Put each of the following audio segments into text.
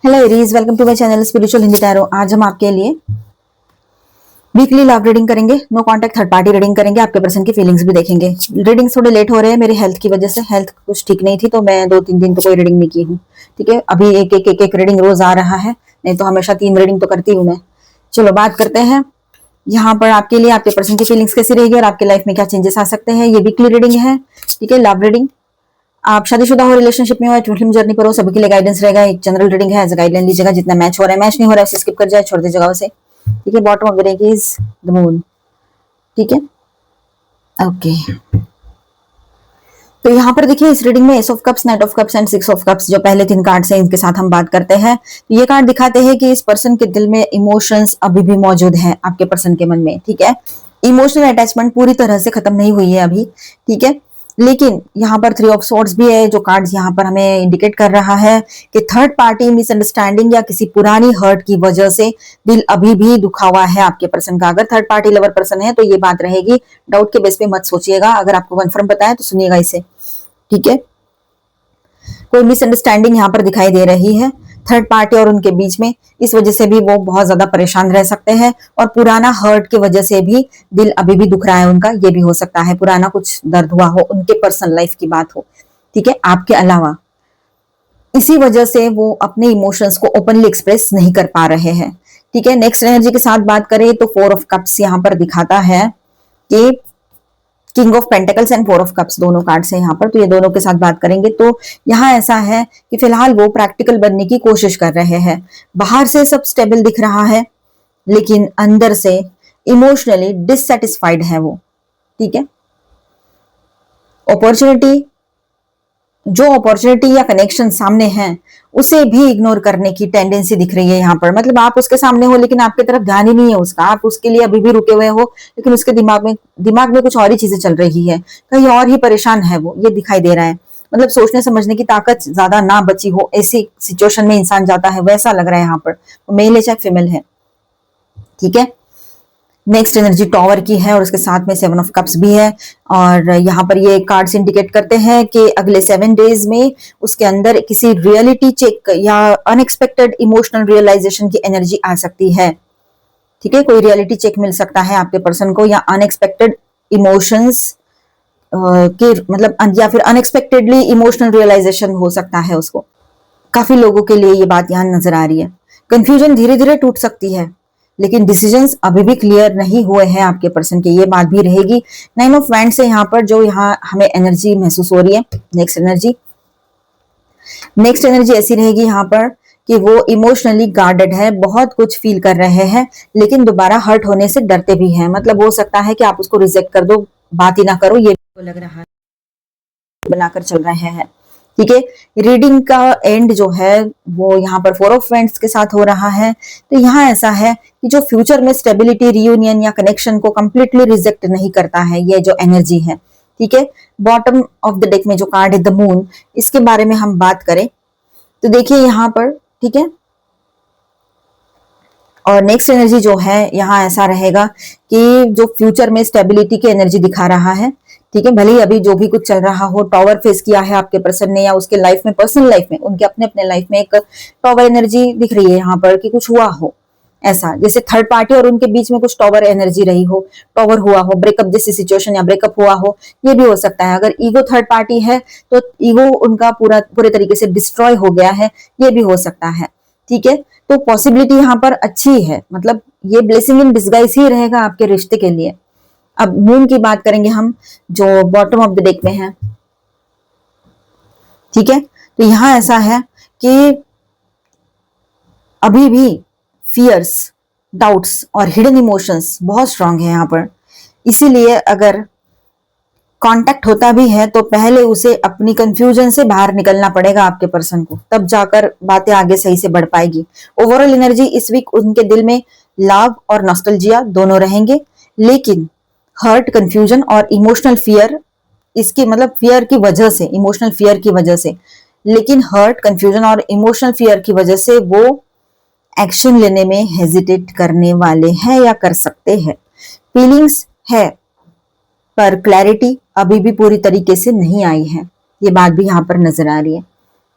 Hello Aries, welcome to my channel spiritual Hindi tarot. आज हम आपके लिए वीकली लव रीडिंग करेंगे, no contact third party reading करेंगे, आपके पर्सन की फीलिंग्स भी देखेंगे। रीडिंग्स थोड़े लेट हो रहे हैं मेरी हेल्थ की वजह से। हेल्थ कुछ ठीक नहीं थी तो मैं 2-3 दिन तो कोई रीडिंग नहीं की हूँ। ठीक है, अभी एक रीडिंग रोज आ रहा है, नहीं तो हमेशा 3 रीडिंग तो करती हूँ मैं। चलो बात करते हैं यहाँ पर आपके लिए आपके पर्सन की फीलिंग्स कैसी रहेगी और आपके लाइफ में क्या चेंजेस आ सकते हैं। ये वीकली रीडिंग है, ठीक है, लव रीडिंग। आप शादीशुदा हो, रिलेशनशिप में हो, ट्विन फ्लेम जर्नी पर हो, सभी के लिए गाइडेंस रहेगा। एक जनरल रीडिंग है, एज गाइडलाइन लीजिएगा। जितना मैच हो रहा है, मैच नहीं हो रहा है उसे स्किप कर जाए, छोड़ दे जगह से। ठीक है, bottom of the deck is the moon. ठीक है, ओके। तो यहाँ पर देखिए इस रीडिंग में S of cups, night of cups and 6 of cups जो पहले 3 कार्ड्स हैं, इनके साथ हम बात करते हैं। तो ये कार्ड दिखाते हैं कि इस पर्सन के दिल में इमोशंस अभी भी मौजूद हैं, आपके पर्सन के मन में। ठीक है, इमोशनल अटैचमेंट पूरी तरह से खत्म नहीं हुई है अभी। ठीक है, लेकिन यहाँ पर 3 ऑफ स्वॉर्ड्स भी है, जो कार्ड्स यहाँ पर हमें इंडिकेट कर रहा है कि थर्ड पार्टी मिसअंडरस्टैंडिंग या किसी पुरानी हर्ट की वजह से दिल अभी भी दुखा हुआ है आपके पर्सन का। अगर थर्ड पार्टी लवर पर्सन है तो ये बात रहेगी, डाउट के बेस पे मत सोचिएगा। अगर आपको कंफर्म पता है तो सुनिएगा इसे। ठीक है, कोई मिसअंडरस्टैंडिंग यहाँ पर दिखाई दे रही है थर्ड पार्टी और उनके बीच में। इस वजह से भी वो बहुत ज्यादा परेशान रह सकते हैं और पुराना हर्ट की वजह से भी दिल अभी भी दुख रहा है उनका। ये भी हो सकता है पुराना कुछ दर्द हुआ हो, उनके पर्सनल लाइफ की बात हो। ठीक है, आपके अलावा इसी वजह से वो अपने इमोशंस को ओपनली एक्सप्रेस नहीं कर पा रहे हैं। ठीक है, नेक्स्ट एनर्जी के साथ बात करें तो 4 ऑफ कप्स यहाँ पर दिखाता है कि king of pentacles and 4 of cups दोनों कार्ड्स हैं यहाँ पर। तो ये दोनों के साथ बात करेंगे तो यहाँ ऐसा है कि फिलहाल वो प्रैक्टिकल बनने की कोशिश कर रहे हैं। बाहर से सब स्टेबल दिख रहा है लेकिन अंदर से इमोशनली डिससेटिस्फाइड है वो। ठीक है, जो अपॉर्चुनिटी या कनेक्शन सामने है उसे भी इग्नोर करने की टेंडेंसी दिख रही है यहाँ पर। मतलब आप उसके सामने हो लेकिन आपकी तरफ ध्यान ही नहीं है उसका, आप उसके लिए अभी भी रुके हुए हो, लेकिन उसके दिमाग में कुछ और ही चीजें चल रही है, कहीं और ही परेशान है वो, ये दिखाई दे रहा है। मतलब सोचने समझने की ताकत ज्यादा ना बची हो, ऐसी सिचुएशन में इंसान जाता है, वैसा लग रहा है यहाँ पर। मेल है चाहे फीमेल है। ठीक है, नेक्स्ट एनर्जी टॉवर की है और उसके साथ में 7 ऑफ कप्स भी है। और यहाँ पर ये कार्ड्स इंडिकेट करते हैं कि अगले 7 डेज में उसके अंदर किसी रियलिटी चेक या अनएक्सपेक्टेड इमोशनल रियलाइजेशन की एनर्जी आ सकती है। ठीक है, कोई रियलिटी चेक मिल सकता है आपके पर्सन को, या अनएक्सपेक्टेड इमोशंस के मतलब, या फिर अनएक्सपेक्टेडली इमोशनल रियलाइजेशन हो सकता है उसको। काफी लोगों के लिए ये बात यहाँ नजर आ रही है। कंफ्यूजन धीरे धीरे टूट सकती है लेकिन डिसीजंस अभी भी क्लियर नहीं हुए हैं आपके पर्सन के, ये बात भी रहेगी। 9 ऑफ वैंड्स है यहाँ पर, जो यहाँ हमें एनर्जी महसूस हो रही है। नेक्स्ट एनर्जी ऐसी रहेगी यहाँ पर कि वो इमोशनली गार्डेड है, बहुत कुछ फील कर रहे हैं लेकिन दोबारा हर्ट होने से डरते भी हैं। मतलब हो सकता है कि आप उसको रिजेक्ट कर दो, बात ही ना करो, ये लग रहा है बनाकर चल रहे हैं। ठीक है, रीडिंग का एंड जो है वो यहाँ पर 4 ऑफ वैंड्स के साथ हो रहा है। तो यहाँ ऐसा है कि जो फ्यूचर में स्टेबिलिटी, रियूनियन या कनेक्शन को कंप्लीटली रिजेक्ट नहीं करता है, ये जो एनर्जी है। ठीक है, बॉटम ऑफ द डेक में जो कार्ड है द मून, इसके बारे में हम बात करें तो देखिए यहाँ पर, ठीक है, और नेक्स्ट एनर्जी जो है यहाँ ऐसा रहेगा कि जो फ्यूचर में स्टेबिलिटी की एनर्जी दिखा रहा है। ठीक है, भले ही अभी जो भी कुछ चल रहा हो, टॉवर फेस किया है आपके पर्सन ने या उसके लाइफ में, पर्सनल लाइफ में, उनके अपने अपने लाइफ में एक टॉवर एनर्जी दिख रही है यहाँ पर कि कुछ हुआ हो ऐसा, जैसे थर्ड पार्टी और उनके बीच में कुछ टॉवर एनर्जी रही हो, टॉवर हुआ हो, ब्रेकअप जैसी सिचुएशन या ब्रेकअप हुआ हो, ये भी हो सकता है। अगर ईगो थर्ड पार्टी है तो ईगो उनका पूरे तरीके से डिस्ट्रॉय हो गया है, ये भी हो सकता है। ठीक है, तो पॉसिबिलिटी यहाँ पर अच्छी है, मतलब ये ब्लेसिंग इन डिस्गाइज ही रहेगा आपके रिश्ते के लिए। अब मून की बात करेंगे हम, जो बॉटम ऑफ द डेक में है। ठीक है, तो यहां ऐसा है कि अभी भी फियर्स, डाउट्स और हिडन इमोशंस बहुत स्ट्रांग है यहाँ पर। इसीलिए अगर कांटेक्ट होता भी है तो पहले उसे अपनी कंफ्यूजन से बाहर निकलना पड़ेगा आपके पर्सन को, तब जाकर बातें आगे सही से बढ़ पाएगी। ओवरऑल एनर्जी इस वीक उनके दिल में लव और नॉस्टैल्जिया दोनों रहेंगे, लेकिन हर्ट, कंफ्यूजन और इमोशनल फियर, इसकी मतलब फियर की वजह से, इमोशनल फियर की वजह से, लेकिन हर्ट, कंफ्यूजन और इमोशनल फियर की वजह से वो एक्शन लेने में हेजिटेट करने वाले हैं या कर सकते हैं। फीलिंग्स है पर क्लैरिटी अभी भी पूरी तरीके से नहीं आई है, ये बात भी यहाँ पर नजर आ रही है।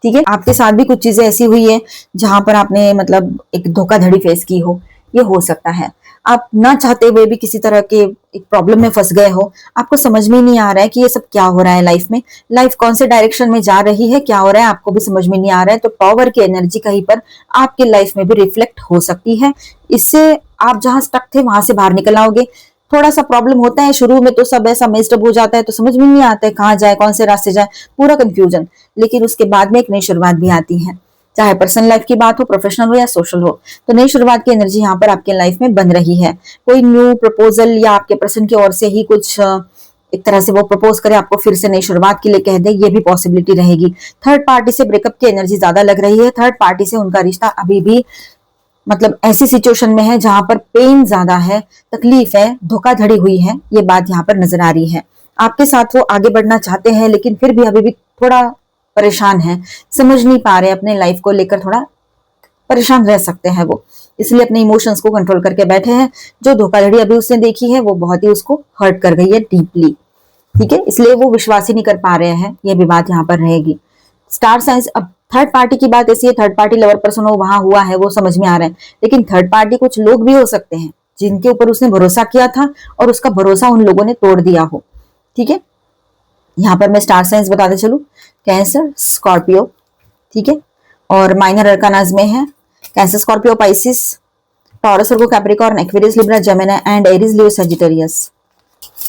ठीक है, आपके साथ भी कुछ चीजें ऐसी हुई है जहां पर आपने मतलब एक धोखाधड़ी फेस की हो, ये हो सकता है। आप ना चाहते हुए भी किसी तरह के एक प्रॉब्लम में फंस गए हो, आपको समझ में नहीं आ रहा है कि ये सब क्या हो रहा है लाइफ में, लाइफ कौन से डायरेक्शन में जा रही है, क्या हो रहा है आपको भी समझ में नहीं आ रहा है। तो टॉवर की एनर्जी कहीं पर आपके लाइफ में भी रिफ्लेक्ट हो सकती है। इससे आप जहां स्टक थे वहां से बाहर निकल आओगे। थोड़ा सा प्रॉब्लम होता है शुरू में, तो सब ऐसा मेस्टअप हो जाता है, तो समझ में नहीं आता है कहाँ जाए, कौन से रास्ते जाए, पूरा कंफ्यूजन। लेकिन उसके बाद में एक नई शुरुआत भी आती है, चाहे पर्सनल लाइफ की बात हो, प्रोफेशनल हो या सोशल हो। तो नई शुरुआत की एनर्जी यहाँ पर आपके लाइफ में बन रही है। कोई न्यू प्रपोजल या आपके पर्सन की ओर से ही कुछ एक तरह से वो प्रपोज करे आपको, फिर से नई शुरुआत के लिए कह दे, ये भी पॉसिबिलिटी रहेगी। थर्ड पार्टी से ब्रेकअप की एनर्जी ज्यादा लग रही है। थर्ड पार्टी से उनका रिश्ता अभी भी मतलब ऐसी सिचुएशन में है जहां पर पेन ज्यादा है, तकलीफ है, धोखाधड़ी हुई है, ये बात यहाँ पर नजर आ रही है। आपके साथ वो आगे बढ़ना चाहते हैं लेकिन फिर भी अभी भी थोड़ा परेशान है, समझ नहीं पा रहे, अपने लाइफ को लेकर थोड़ा परेशान रह सकते हैं वो, इसलिए अपने इमोशंस को कंट्रोल करके बैठे हैं। जो धोखाधड़ी अभी उसने देखी है वो बहुत ही उसको हर्ट कर गई है डीपली, ठीक है, इसलिए वो विश्वास ही नहीं कर पा रहे हैं, ये भी बात यहाँ पर रहेगी। स्टार साइंस, अब थर्ड पार्टी की बात ऐसी है, थर्ड पार्टी लवर पर्सन हो वहां हुआ है वो समझ में आ रहा है, लेकिन थर्ड पार्टी कुछ लोग भी हो सकते हैं जिनके ऊपर उसने भरोसा किया था और उसका भरोसा उन लोगों ने तोड़ दिया हो, ठीक है। यहाँ पर मैं स्टार साइंस बताते चलूं, कैंसर, स्कॉर्पियो, ठीक है, और माइनर अरकानाज में है cancer, Scorpio, Pisces, taurus, Virgo, Capricorn, Aquarius, Libra, Gemini and Aries, Leo, Sagittarius.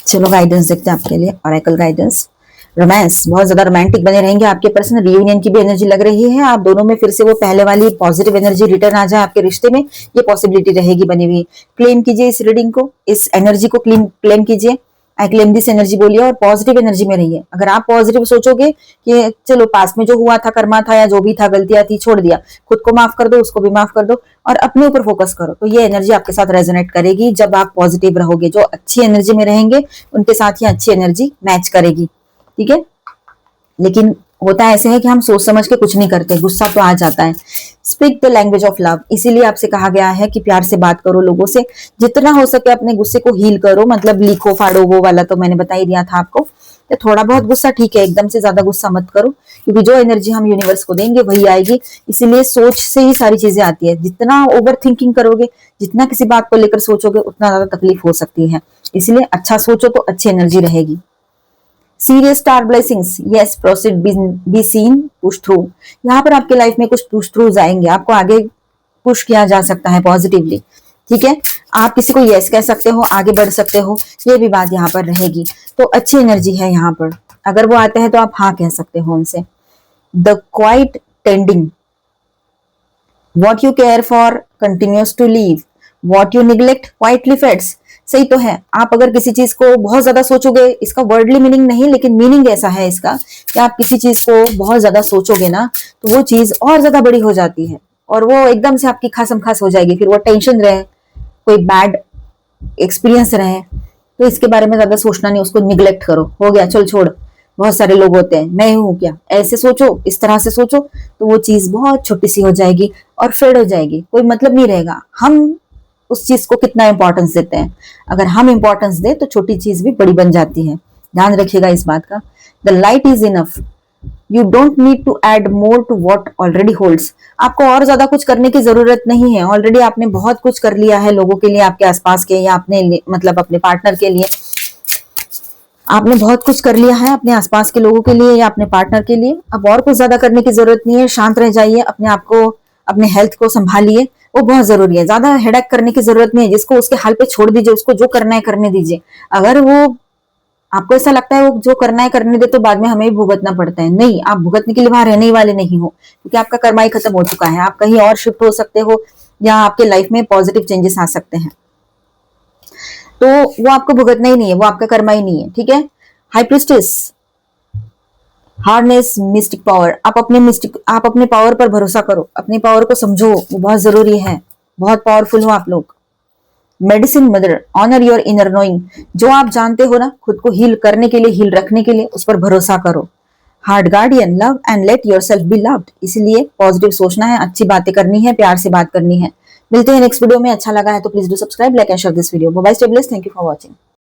चलो गाइडेंस देखते हैं आपके लिए, ऑरेकल गाइडेंस। रोमांस, बहुत ज्यादा रोमांटिक बने रहेंगे आपके पर्सन, रियूनियन की भी एनर्जी लग रही है, आप दोनों में फिर से वो पहले वाली पॉजिटिव एनर्जी रिटर्न आ जाए आपके रिश्ते में, ये पॉसिबिलिटी रहेगी बनी हुई। क्लेम कीजिए इस रीडिंग को, इस एनर्जी को क्लेम कीजिए। आई क्लेम दिस एनर्जी बोलिए और पॉजिटिव एनर्जी में रहिए। अगर आप पॉजिटिव सोचोगे कि चलो पास्ट में जो हुआ था, कर्मा था या जो भी था, गलतियां थी, छोड़ दिया, खुद को माफ कर दो, उसको भी माफ कर दो और अपने ऊपर फोकस करो, तो ये एनर्जी आपके साथ रेजोनेट करेगी। जब आप पॉजिटिव रहोगे, जो अच्छी एनर्जी में रहेंगे उनके साथ ही अच्छी एनर्जी मैच करेगी, ठीक है। लेकिन होता ऐसे है कि हम सोच समझ के कुछ नहीं करते, गुस्सा तो आ जाता है। Speak the language of love, इसीलिए आपसे कहा गया है कि प्यार से बात करो लोगों से, जितना हो सके अपने गुस्से को हील करो, मतलब लिखो फाड़ो, वो वाला तो मैंने बता ही दिया था आपको। तो थोड़ा बहुत गुस्सा ठीक है, एकदम से ज्यादा गुस्सा मत करो, क्योंकि जो एनर्जी हम यूनिवर्स को देंगे वही आएगी। इसीलिए सोच से ही सारी चीजें आती है, जितना ओवर थिंकिंग करोगे, जितना किसी बात को लेकर सोचोगे, उतना ज्यादा तकलीफ हो सकती है। इसलिए अच्छा सोचो तो अच्छी एनर्जी रहेगी। Serious star blessings, yes proceed, be seen, push through. यहाँ पर आपके लाइफ में कुछ पुश थ्रूज आएंगे, आपको आगे पुश किया जा सकता है पॉजिटिवली, ठीक है। आप किसी को यस कह सकते हो, आगे बढ़ सकते हो, ये भी बात यहाँ पर रहेगी। तो अच्छी एनर्जी है यहाँ पर, अगर वो आते हैं तो आप हाँ कह सकते हो उनसे। The quiet tending, what you care for continues to live, what you neglect quietly fades. सही तो है, आप अगर किसी चीज को बहुत ज्यादा सोचोगे, इसका वर्डली मीनिंग नहीं लेकिन मीनिंग ऐसा है इसका कि आप किसी चीज को बहुत ज्यादा सोचोगे ना, तो वो चीज और ज्यादा बड़ी हो जाती है और वो एकदम से आपकी खासम खास हो जाएगी। फिर वो टेंशन रहे, कोई बैड एक्सपीरियंस रहे, तो इसके बारे में ज्यादा सोचना नहीं, उसको निग्लेक्ट करो, हो गया चल छोड़। बहुत सारे लोग होते हैं, मैं हूं क्या, ऐसे सोचो, इस तरह से सोचो, तो वो चीज बहुत छोटी सी हो जाएगी और फेड हो जाएगी, कोई मतलब नहीं रहेगा। हम उस चीज को कितना इंपॉर्टेंस देते हैं, अगर हम इंपॉर्टेंस दे तो छोटी चीज भी बड़ी बन जाती है, ध्यान रखिएगा इस बात का। The light is enough, you don't need to add more to what already holds. आपको और ज्यादा कुछ करने की जरूरत नहीं है, ऑलरेडी आपने बहुत कुछ कर लिया है लोगों के लिए, आपके आसपास के या अपने मतलब अपने पार्टनर के लिए। आपने बहुत कुछ कर लिया है अपने आसपास के लोगों के लिए या अपने पार्टनर के लिए, अब और कुछ ज्यादा करने की जरूरत नहीं है। शांत रह जाइए, अपने आप को, अपने हेल्थ को संभालिए, वो बहुत जरूरी है। ज्यादा हेडेक करने की जरूरत नहीं है, जिसको उसके हाल पे छोड़ दीजिए, उसको जो करना है करने दीजिए। अगर वो आपको ऐसा लगता है वो जो करना है करने दे तो बाद में हमें भी भुगतना पड़ता है, नहीं, आप भुगतने के लिए वहां रहने वाले नहीं हो, क्योंकि आपका कर्मा ही खत्म हो चुका है। आप कहीं और शिफ्ट हो सकते हो या आपके लाइफ में पॉजिटिव चेंजेस आ सकते हैं, तो वो आपको भुगतना ही नहीं है, वो आपका कर्मा ही नहीं है, ठीक है। High priestess, hardness, mistake power, आप अपने पावर पर भरोसा करो, अपने पावर को समझो, वो बहुत जरूरी है, बहुत पावरफुल हो आप लोग। Medicine mother, honour your inner knowing, जो आप जानते हो ना, खुद को हील करने के लिए, हील रखने के लिए, उस पर भरोसा करो। Heart guardian, love and let your self be loved, इसलिए पॉजिटिव सोचना है, अच्छी बातें करनी है, प्यार से बात करनी है। मिलते हैं नेक्स्ट वीडियो में, अच्छा लगा है तो please do subscribe, like and share this video. Bye bye, stay blessed, thank you for watching.